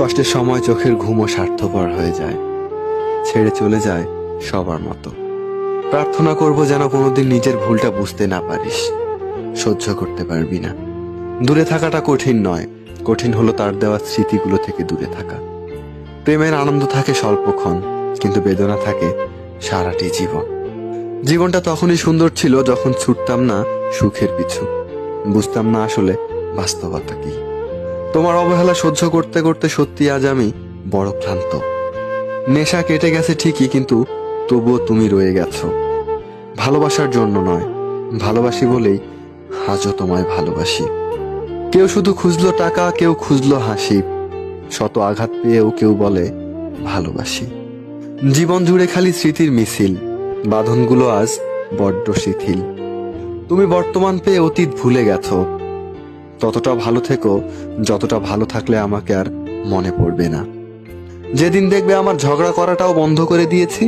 কষ্টের সময় চোখের ঘুমও স্বার্থপর হয়ে যায়, ছেড়ে চলে যায় সবার মতো। প্রার্থনা করব যেন কোনোদিন নিজের ভুলটা বুঝতে না পারিস, সহ্য করতে পারবি না। দূরে থাকাটা কঠিন নয়, কঠিন হলো তার দেওয়া স্মৃতিগুলো থেকে দূরে থাকা। প্রেমের আনন্দ থাকে স্বল্পক্ষণ, কিন্তু বেদনা থাকে সারাটি জীবন। জীবনটা তখনই সুন্দর ছিল যখন ছুটতাম না সুখের পিছু, বুঝতাম না আসলে বাস্তবতা কি। তোমার অবহেলা সহ্য করতে করতে সত্যি আজ আমি বড় ক্লান্ত। নেশা কেটে গেছে ঠিকই, কিন্তু তবুও তুমি রয়ে গেছো। ভালোবাসার জন্য নয়, ভালোবাসি বলেই আজও তোমায় ভালোবাসি। কেউ শুধু খুঁজলো টাকা, কেউ খুঁজলো হাসি, শত আঘাত পেয়েও কেউ বলে ভালোবাসি। জীবন জুড়ে খালি স্মৃতির মিছিল, বাঁধনগুলো আজ বড্ড শিথিল। তুমি বর্তমান পেয়ে অতীত ভুলে গেছো। ততটা ভালো থেকো যতটা ভালো থাকলে আমাকে আর মনে পড়বে না। যেদিন দেখবে আমার ঝগড়া করাটাও বন্ধ করে দিয়েছি,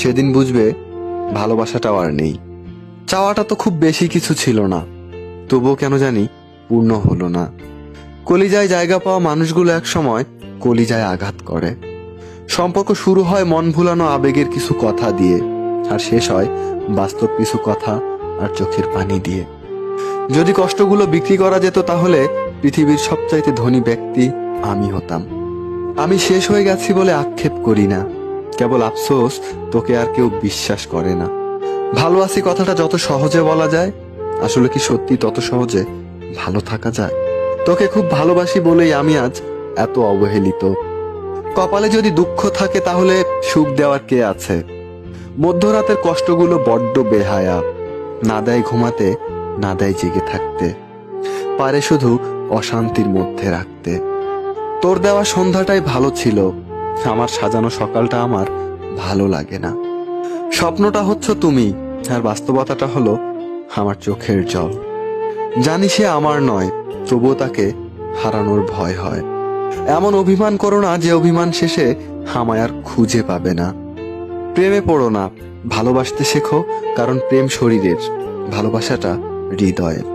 সেদিন বুঝবে ভালোবাসাটাও আর নেই। চাওয়াটা তো খুব বেশি কিছু ছিল না, তবুও কেন জানি পূর্ণ হলো না। কলিজায় জায়গা পাওয়া মানুষগুলো এক সময় কলিজায় আঘাত করে। সম্পর্ক শুরু হয় মন ভুলানো আবেগের কিছু কথা দিয়ে, আর শেষ হয় বাস্তব কিছু কথা আর চোখের পানি দিয়ে। যদি কষ্টগুলো বিক্রি করা যেত, তাহলে পৃথিবীর সবচাইতে ধনী ব্যক্তি আমি হতাম। আমি শেষ হয়ে গেছি বলে আক্ষেপ করি না, কেবল আফসোস তোকে আর কেউ বিশ্বাস করে না। ভালো আছি কথাটা যত সহজে বলা যায়, আসলে কি সত্যি তত সহজে ভালো থাকা যায়? তোকে খুব ভালোবাসি বলেই আমি আজ এত অবহেলিত। কপালে যদি দুঃখ থাকে তাহলে সুখ দেওয়ার কে আছে? মধ্যরাতের কষ্টগুলো বড্ড বেহায়া, না দেয় ঘুমাতে, না দেয় জেগে থাকতে, পারে শুধু অশান্তির মধ্যে রাখতে। তোর দেওয়া সন্ধ্যাটাই ভালো ছিল, আমার সাজানো সকালটা আমার ভালো লাগে না। স্বপ্নটা হচ্ছে তুমি, আর বাস্তবতাটা হলো আমার চোখের জল। জানি সে আমার নয়, তবুও তাকে হারানোর ভয় হয়। এমন অভিমান করো না যে অভিমান শেষে আমায় আর খুঁজে পাবে না। প্রেমে পড়ো না, ভালোবাসতে শেখো, কারণ প্রেম শরীরের, ভালোবাসাটা হৃদয়ের।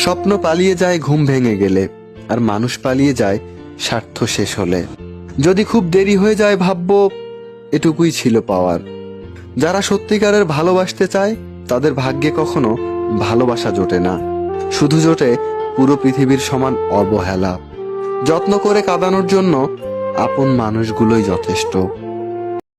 স্বপ্ন পালিয়ে যায় ঘুম ভেঙে গেলে, আর মানুষ পালিয়ে যায় স্বার্থ শেষ হলে। যদি খুব দেরি হয়ে যায় ভাববো এটুকুই ছিল পাওয়ার। যারা সত্যিকারের ভালোবাসতে চায় তাদের ভাগ্যে কখনো ভালোবাসা জোটে না, শুধু জোটে পুরো পৃথিবীর সমান অবহেলা। যত্ন করে কাঁদানোর জন্য আপন মানুষগুলোই যথেষ্ট।